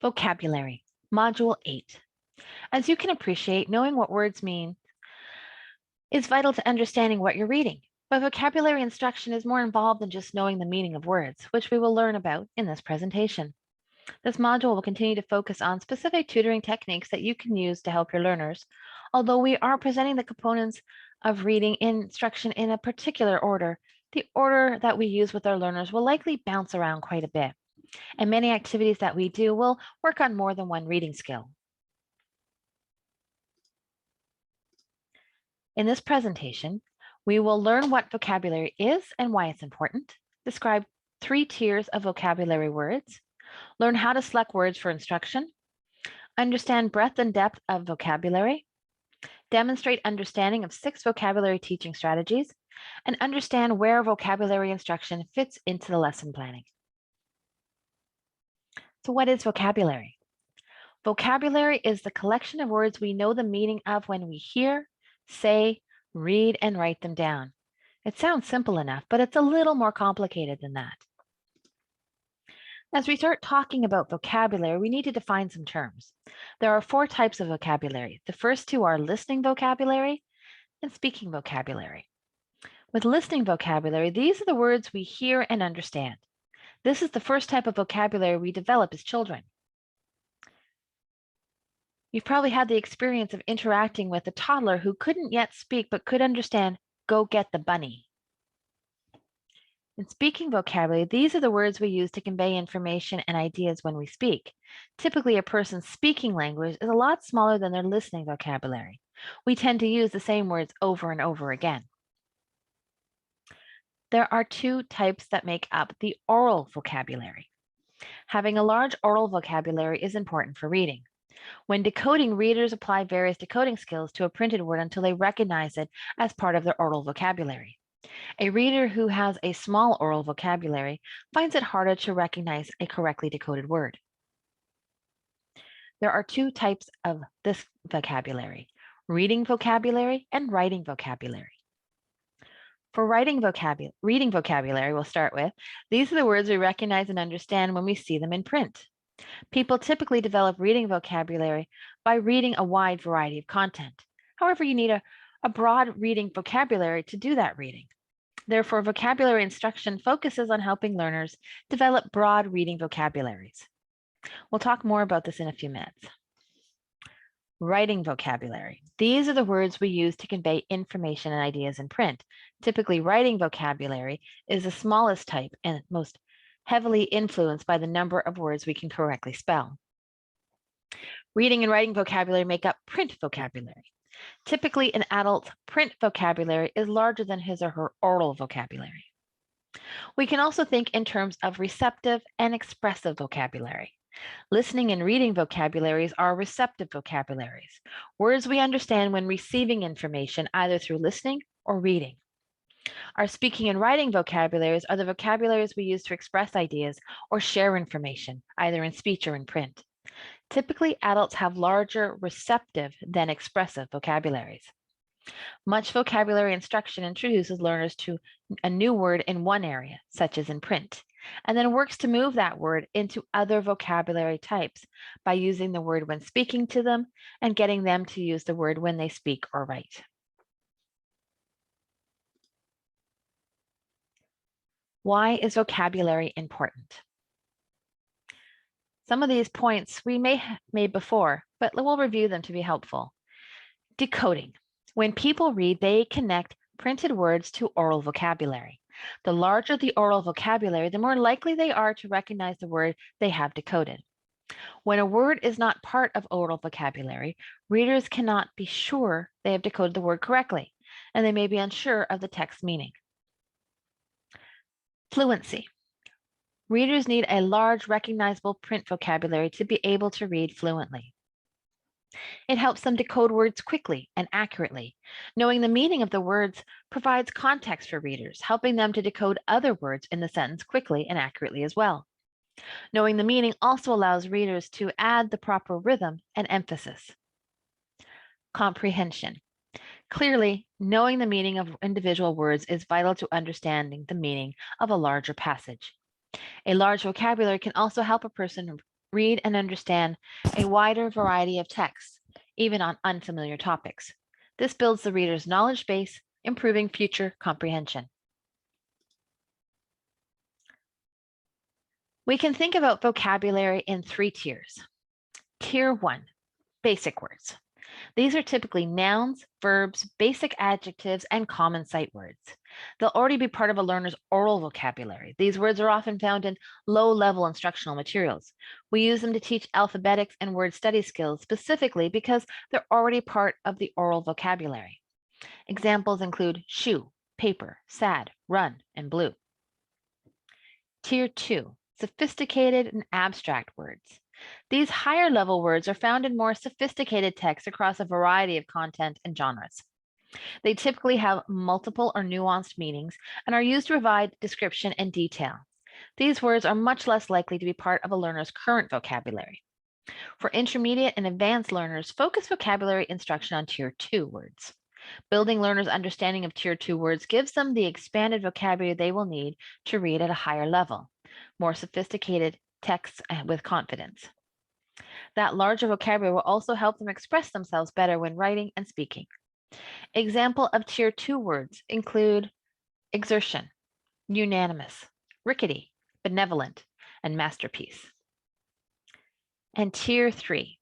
Vocabulary, Module 8. As you can appreciate, knowing what words mean is vital to understanding what you're reading. But vocabulary instruction is more involved than just knowing the meaning of words, which we will learn about in this presentation. This module will continue to focus on specific tutoring techniques that you can use to help your learners, although we are presenting the components of reading instruction in a particular order. The order that we use with our learners will likely bounce around quite a bit, and many activities that we do will work on more than one reading skill. In this presentation, we will learn what vocabulary is and why it's important, describe 3 tiers of vocabulary words, learn how to select words for instruction, understand breadth and depth of vocabulary, demonstrate understanding of 6 vocabulary teaching strategies, and understand where vocabulary instruction fits into the lesson planning. So what is vocabulary? Vocabulary is the collection of words we know the meaning of when we hear, say, read, and write them down. It sounds simple enough, but it's a little more complicated than that. As we start talking about vocabulary, we need to define some terms. There are 4 types of vocabulary. The first 2 are listening vocabulary and speaking vocabulary. With listening vocabulary, these are the words we hear and understand. This is the first type of vocabulary we develop as children. You've probably had the experience of interacting with a toddler who couldn't yet speak but could understand, "Go get the bunny." In speaking vocabulary, these are the words we use to convey information and ideas when we speak. Typically, a person's speaking language is a lot smaller than their listening vocabulary. We tend to use the same words over and over again. There are 2 types that make up the oral vocabulary. Having a large oral vocabulary is important for reading. When decoding, readers apply various decoding skills to a printed word until they recognize it as part of their oral vocabulary. A reader who has a small oral vocabulary finds it harder to recognize a correctly decoded word. There are 2 types of this vocabulary: reading vocabulary and writing vocabulary. For reading vocabulary, we'll start with, these are the words we recognize and understand when we see them in print. People typically develop reading vocabulary by reading a wide variety of content. However, you need a broad reading vocabulary to do that reading. Therefore, vocabulary instruction focuses on helping learners develop broad reading vocabularies. We'll talk more about this in a few minutes. Writing vocabulary. These are the words we use to convey information and ideas in print. Typically, writing vocabulary is the smallest type and most heavily influenced by the number of words we can correctly spell. Reading and writing vocabulary make up print vocabulary. Typically, an adult's print vocabulary is larger than his or her oral vocabulary. We can also think in terms of receptive and expressive vocabulary. Listening and reading vocabularies are receptive vocabularies, words we understand when receiving information either through listening or reading. Our speaking and writing vocabularies are the vocabularies we use to express ideas or share information, either in speech or in print. Typically, adults have larger receptive than expressive vocabularies. Much vocabulary instruction introduces learners to a new word in one area, such as in print, and then works to move that word into other vocabulary types by using the word when speaking to them and getting them to use the word when they speak or write. Why is vocabulary important? Some of these points we may have made before, but we'll review them to be helpful. Decoding. When people read, they connect printed words to oral vocabulary. The larger the oral vocabulary, the more likely they are to recognize the word they have decoded. When a word is not part of oral vocabulary, readers cannot be sure they have decoded the word correctly, and they may be unsure of the text meaning. Fluency. Readers need a large recognizable print vocabulary to be able to read fluently. It helps them decode words quickly and accurately. Knowing the meaning of the words provides context for readers, helping them to decode other words in the sentence quickly and accurately as well. Knowing the meaning also allows readers to add the proper rhythm and emphasis. Comprehension. Clearly, knowing the meaning of individual words is vital to understanding the meaning of a larger passage. A large vocabulary can also help a person read and understand a wider variety of texts, even on unfamiliar topics. This builds the reader's knowledge base, improving future comprehension. We can think about vocabulary in 3 tiers. Tier 1, basic words. These are typically nouns, verbs, basic adjectives, and common sight words. They'll already be part of a learner's oral vocabulary. These words are often found in low-level instructional materials. We use them to teach alphabetics and word study skills specifically because they're already part of the oral vocabulary. Examples include shoe, paper, sad, run, and blue. Tier 2, sophisticated and abstract words. These higher level words are found in more sophisticated texts across a variety of content and genres. They typically have multiple or nuanced meanings and are used to provide description and detail. These words are much less likely to be part of a learner's current vocabulary. For intermediate and advanced learners, focus vocabulary instruction on Tier 2 words. Building learners' understanding of Tier 2 words gives them the expanded vocabulary they will need to read at a higher level, more sophisticated texts with confidence. That larger vocabulary will also help them express themselves better when writing and speaking. Example of Tier 2 words include exertion, unanimous, rickety, benevolent, and masterpiece. And Tier 3,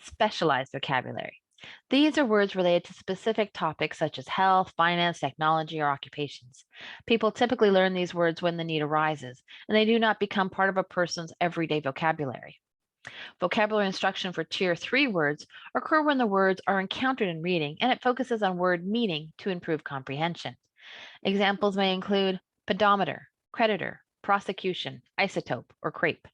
specialized vocabulary. These are words related to specific topics such as health, finance, technology, or occupations. People typically learn these words when the need arises, and they do not become part of a person's everyday vocabulary. Vocabulary instruction for Tier 3 words occur when the words are encountered in reading, and it focuses on word meaning to improve comprehension. Examples may include pedometer, creditor, prosecution, isotope, or crepe.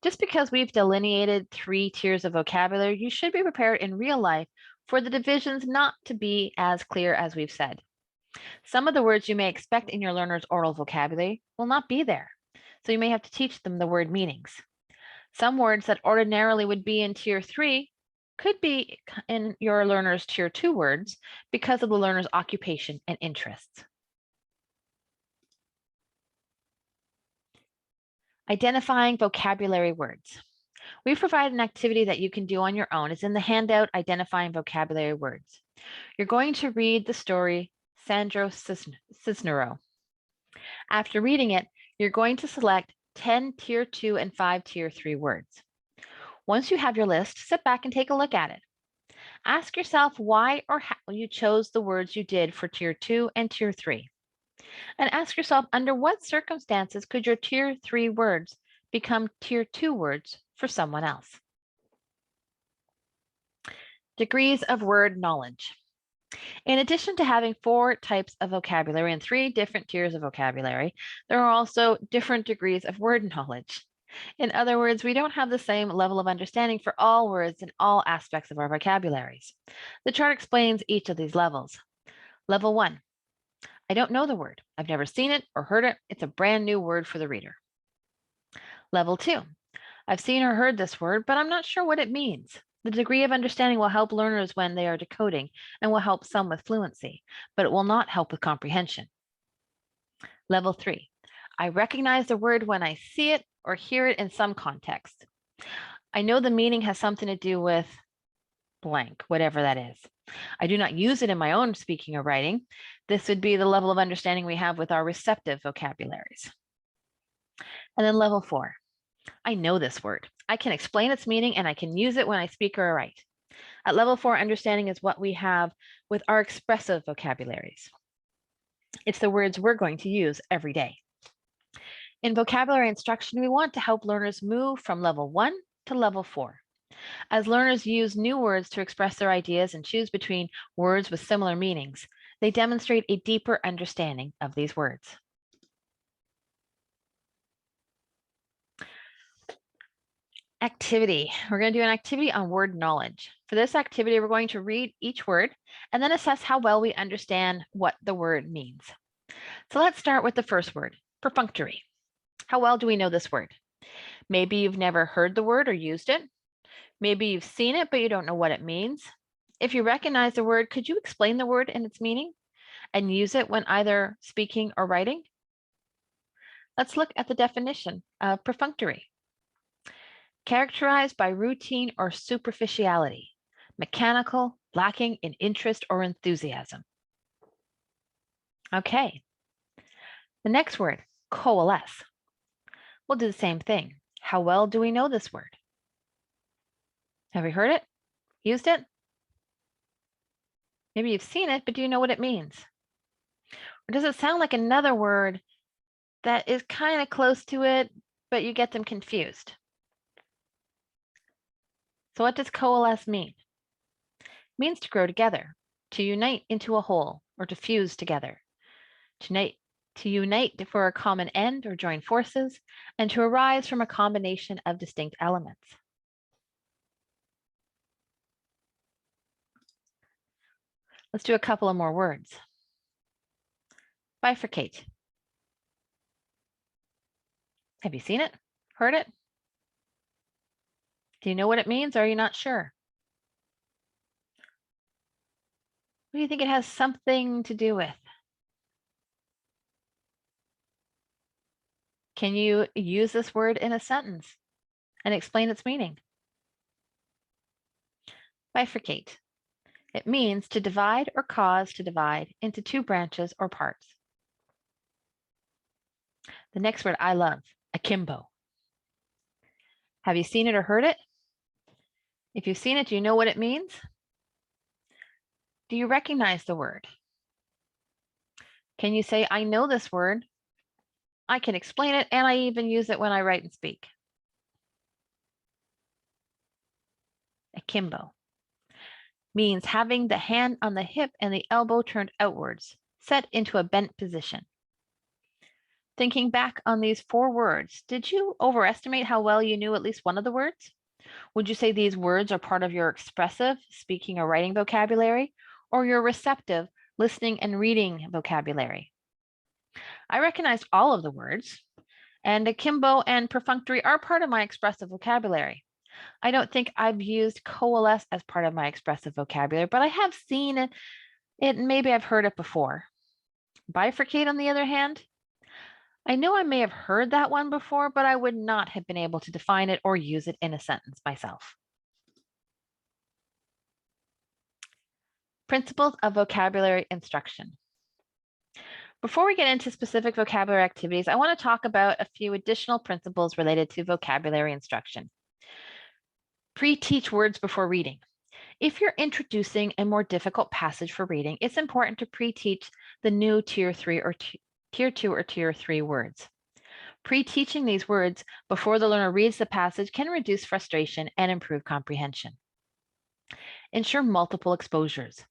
Just because we've delineated 3 tiers of vocabulary, you should be prepared in real life for the divisions not to be as clear as we've said. Some of the words you may expect in your learner's oral vocabulary will not be there, so you may have to teach them the word meanings. Some words that ordinarily would be in Tier 3 could be in your learner's Tier 2 words because of the learner's occupation and interests. Identifying vocabulary words. We provide an activity that you can do on your own. It's in the handout, Identifying Vocabulary Words. You're going to read the story Sandro Cisnero. After reading it, you're going to select 10 Tier 2 and 5 Tier 3 words. Once you have your list, sit back and take a look at it. Ask yourself why or how you chose the words you did for Tier 2 and Tier 3. And ask yourself, under what circumstances could your Tier 3 words become Tier 2 words for someone else? Degrees of word knowledge. In addition to having 4 types of vocabulary and 3 different tiers of vocabulary, there are also different degrees of word knowledge. In other words, we don't have the same level of understanding for all words in all aspects of our vocabularies. The chart explains each of these levels. Level 1, I don't know the word. I've never seen it or heard it. It's a brand new word for the reader. Level 2, I've seen or heard this word, but I'm not sure what it means. The degree of understanding will help learners when they are decoding and will help some with fluency, but it will not help with comprehension. Level 3, I recognize the word when I see it or hear it in some context. I know the meaning has something to do with blank, whatever that is. I do not use it in my own speaking or writing. This would be the level of understanding we have with our receptive vocabularies. And then level 4, I know this word. I can explain its meaning and I can use it when I speak or write. At level 4, understanding is what we have with our expressive vocabularies. It's the words we're going to use every day. In vocabulary instruction, we want to help learners move from level 1 to level 4. As learners use new words to express their ideas and choose between words with similar meanings, they demonstrate a deeper understanding of these words. Activity. We're going to do an activity on word knowledge. For this activity, we're going to read each word and then assess how well we understand what the word means. So let's start with the first word, perfunctory. How well do we know this word? Maybe you've never heard the word or used it. Maybe you've seen it, but you don't know what it means. If you recognize the word, could you explain the word and its meaning and use it when either speaking or writing? Let's look at the definition of perfunctory. characterized by routine or superficiality, mechanical, lacking in interest or enthusiasm. Okay, the next word, coalesce. We'll do the same thing. How well do we know this word? Have you heard it? Used it? Maybe you've seen it, but do you know what it means? Or does it sound like another word that is kind of close to it, but you get them confused? So what does coalesce mean? It means to grow together, to unite into a whole, or to fuse together, to unite for a common end or join forces, and to arise from a combination of distinct elements. Let's do a couple of more words. Bifurcate. Have you seen it? Heard it? Do you know what it means, or are you not sure? What do you think it has something to do with? Can you use this word in a sentence and explain its meaning? Bifurcate. It means to divide or cause to divide into two branches or parts. The next word I love, akimbo. Have you seen it or heard it? If you've seen it, do you know what it means? Do you recognize the word? Can you say, I know this word, I can explain it, and I even use it when I write and speak? Akimbo means having the hand on the hip and the elbow turned outwards, set into a bent position. Thinking back on these 4 words, did you overestimate how well you knew at least one of the words? Would you say these words are part of your expressive, speaking or writing vocabulary, or your receptive, listening and reading vocabulary? I recognized all of the words, and akimbo and perfunctory are part of my expressive vocabulary. I don't think I've used coalesce as part of my expressive vocabulary, but I have seen it, maybe I've heard it before. Bifurcate, on the other hand, I know I may have heard that one before, but I would not have been able to define it or use it in a sentence myself. Principles of vocabulary instruction. Before we get into specific vocabulary activities, I want to talk about a few additional principles related to vocabulary instruction. Pre-teach words before reading. If you're introducing a more difficult passage for reading, it's important to pre-teach the new tier 3 or tier 2 or tier 3 words. Pre-teaching these words before the learner reads the passage can reduce frustration and improve comprehension. Ensure multiple exposures.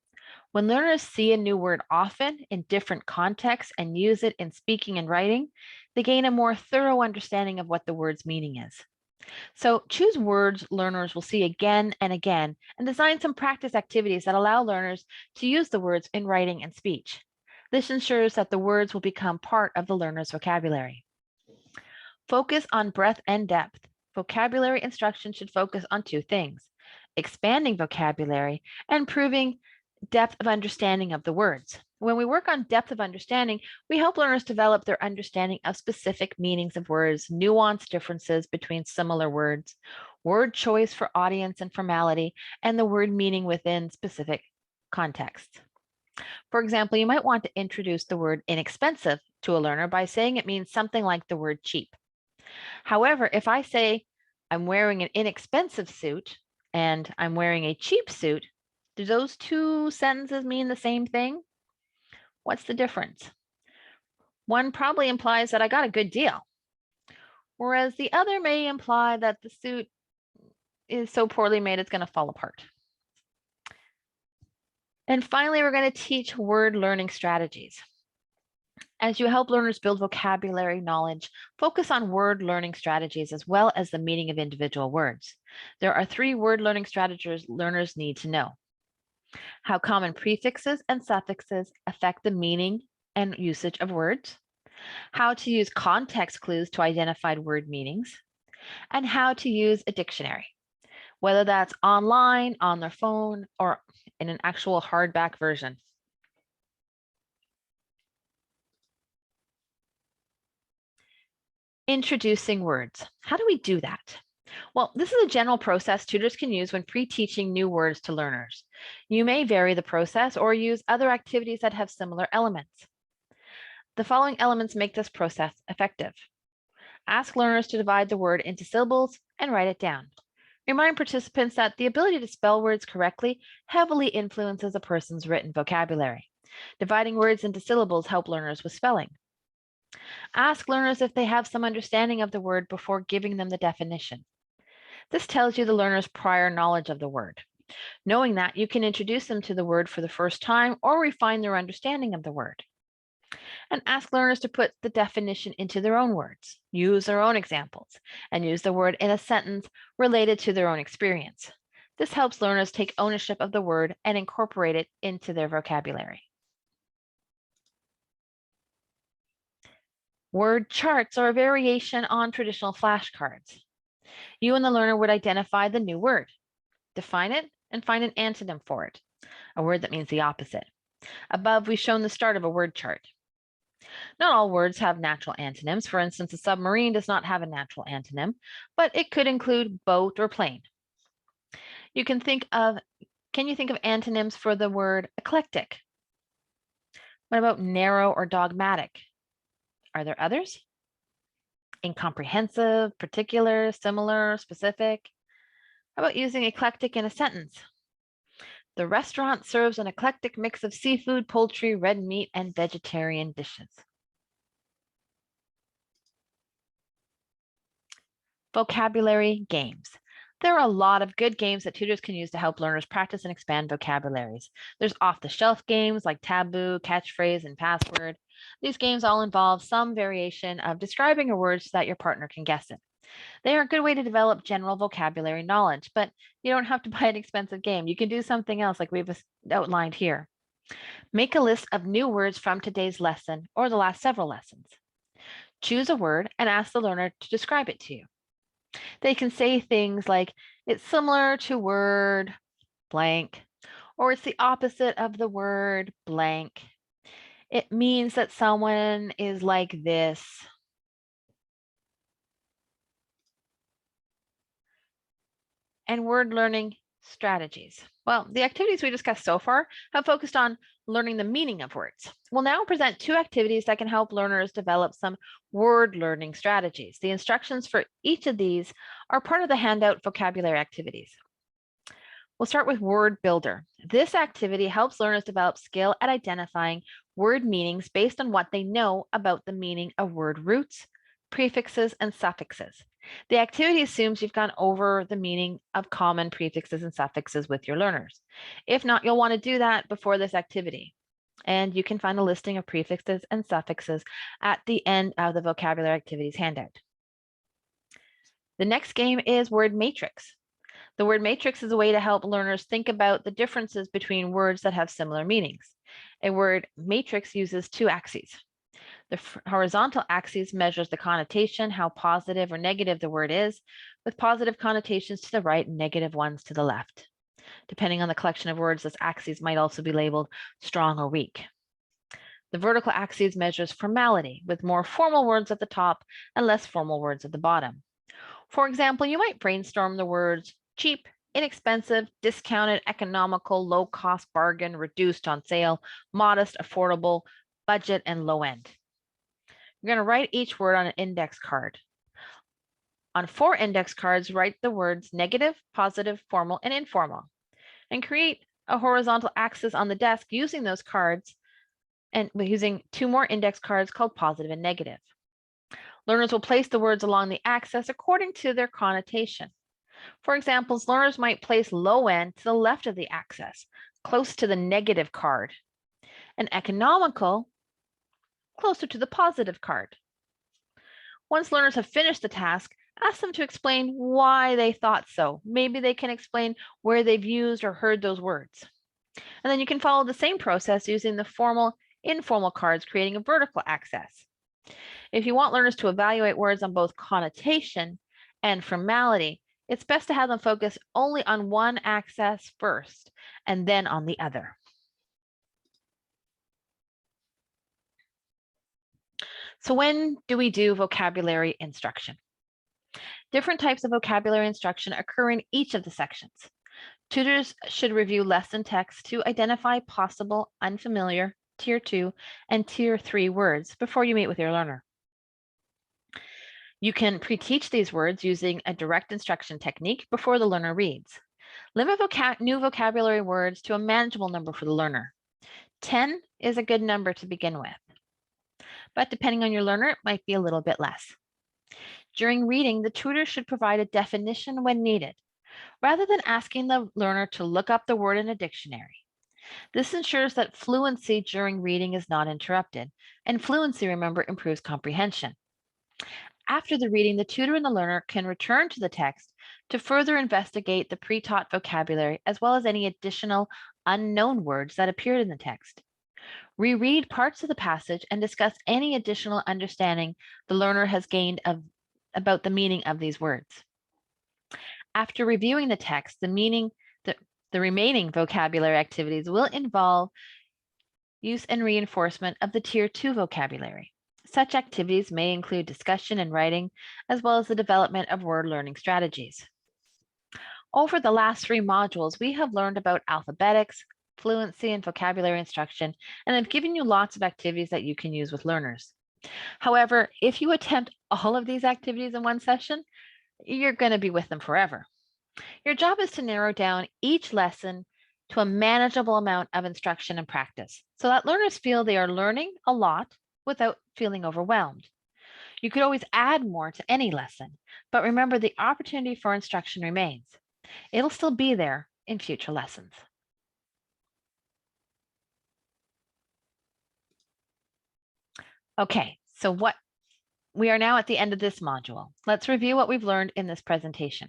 When learners see a new word often in different contexts and use it in speaking and writing, they gain a more thorough understanding of what the word's meaning is. So choose words learners will see again and again, and design some practice activities that allow learners to use the words in writing and speech. This ensures that the words will become part of the learner's vocabulary. Focus on breadth and depth. Vocabulary instruction should focus on 2 things: expanding vocabulary and improving depth of understanding of the words. When we work on depth of understanding, we help learners develop their understanding of specific meanings of words, nuanced differences between similar words, word choice for audience and formality, and the word meaning within specific contexts. For example, you might want to introduce the word inexpensive to a learner by saying it means something like the word cheap. However, if I say I'm wearing an inexpensive suit and I'm wearing a cheap suit, do those 2 sentences mean the same thing? What's the difference? One probably implies that I got a good deal, whereas the other may imply that the suit is so poorly made it's going to fall apart. And finally, we're going to teach word learning strategies. As you help learners build vocabulary knowledge, focus on word learning strategies as well as the meaning of individual words. There are 3 word learning strategies learners need to know: how common prefixes and suffixes affect the meaning and usage of words, how to use context clues to identify word meanings, and how to use a dictionary, whether that's online, on their phone, or in an actual hardback version. Introducing words. How do we do that? Well, this is a general process tutors can use when pre-teaching new words to learners. You may vary the process or use other activities that have similar elements. The following elements make this process effective. Ask learners to divide the word into syllables and write it down. Remind participants that the ability to spell words correctly heavily influences a person's written vocabulary. Dividing words into syllables help learners with spelling. Ask learners if they have some understanding of the word before giving them the definition. This tells you the learner's prior knowledge of the word. Knowing that, you can introduce them to the word for the first time or refine their understanding of the word. And ask learners to put the definition into their own words, use their own examples, and use the word in a sentence related to their own experience. This helps learners take ownership of the word and incorporate it into their vocabulary. Word charts are a variation on traditional flashcards. You and the learner would identify the new word, define it, and find an antonym for it, a word that means the opposite. Above, we've shown the start of a word chart. Not all words have natural antonyms. For instance, a submarine does not have a natural antonym, but it could include boat or plane. Can you think of antonyms for the word eclectic? What about narrow or dogmatic? Are there others? Incomprehensive, particular, similar, specific? How about using eclectic in a sentence? The restaurant serves an eclectic mix of seafood, poultry, red meat, and vegetarian dishes. Vocabulary games. There are a lot of good games that tutors can use to help learners practice and expand vocabularies. There's off-the-shelf games like Taboo, Catchphrase, and Password. These games all involve some variation of describing a word so that your partner can guess it. They are a good way to develop general vocabulary knowledge, but you don't have to buy an expensive game. You can do something else like we've outlined here. Make a list of new words from today's lesson or the last several lessons. Choose a word and ask the learner to describe it to you. They can say things like, it's similar to word blank, or it's the opposite of the word blank. It means that someone is like this. And word learning strategies. Well, the activities we discussed so far have focused on learning the meaning of words. We'll now present 2 activities that can help learners develop some word learning strategies. The instructions for each of these are part of the handout vocabulary activities. We'll start with Word Builder. This activity helps learners develop skill at identifying word meanings based on what they know about the meaning of word roots, prefixes, and suffixes. The activity assumes you've gone over the meaning of common prefixes and suffixes with your learners. If not, you'll want to do that before this activity. And you can find a listing of prefixes and suffixes at the end of the vocabulary activities handout. The next game is Word Matrix. The word matrix is a way to help learners think about the differences between words that have similar meanings. A word matrix uses 2 axes. The horizontal axis measures the connotation, how positive or negative the word is, with positive connotations to the right and negative ones to the left. Depending on the collection of words, this axis might also be labeled strong or weak. The vertical axis measures formality, with more formal words at the top and less formal words at the bottom. For example, you might brainstorm the words cheap, inexpensive, discounted, economical, low cost, bargain, reduced, on sale, modest, affordable, budget, and low end. You're going to write each word on an index card. On 4 index cards, write the words negative, positive, formal, and informal, and create a horizontal axis on the desk using those cards and using 2 more index cards called positive and negative. Learners will place the words along the axis according to their connotation. For example, learners might place low end to the left of the axis, close to the negative card, and economical closer to the positive card. Once learners have finished the task, ask them to explain why they thought so. Maybe they can explain where they've used or heard those words. And then you can follow the same process using the formal, informal cards, creating a vertical axis. If you want learners to evaluate words on both connotation and formality, it's best to have them focus only on one axis first and then on the other. So when do we do vocabulary instruction? Different types of vocabulary instruction occur in each of the sections. Tutors should review lesson text to identify possible unfamiliar Tier 2 and Tier 3 words before you meet with your learner. You can pre-teach these words using a direct instruction technique before the learner reads. Limit new vocabulary words to a manageable number for the learner. 10 is a good number to begin with, but depending on your learner, it might be a little bit less. During reading, the tutor should provide a definition when needed, rather than asking the learner to look up the word in a dictionary. This ensures that fluency during reading is not interrupted, and fluency, remember, improves comprehension. After the reading, the tutor and the learner can return to the text to further investigate the pre-taught vocabulary, as well as any additional unknown words that appeared in the text. Reread parts of the passage and discuss any additional understanding the learner has gained about the meaning of these words. After reviewing the text, the remaining vocabulary activities will involve use and reinforcement of the Tier 2 vocabulary. Such activities may include discussion and writing, as well as the development of word learning strategies. Over the last 3 modules, we have learned about alphabetics, fluency, and vocabulary instruction, and I've given you lots of activities that you can use with learners. However, if you attempt all of these activities in one session, you're going to be with them forever. Your job is to narrow down each lesson to a manageable amount of instruction and practice so that learners feel they are learning a lot without feeling overwhelmed. You could always add more to any lesson, but remember the opportunity for instruction remains. It'll still be there in future lessons. Okay, so we are now at the end of this module. Let's review what we've learned in this presentation.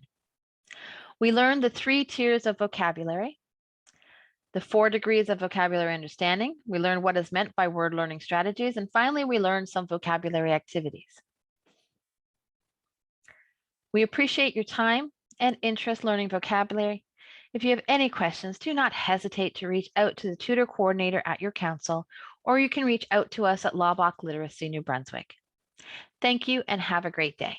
We learned the 3 tiers of vocabulary, the 4 degrees of vocabulary understanding. We learned what is meant by word learning strategies, and finally, we learned some vocabulary activities. We appreciate your time and interest learning vocabulary. If you have any questions, do not hesitate to reach out to the tutor coordinator at your council, or you can reach out to us at Laubach Literacy New Brunswick. Thank you and have a great day.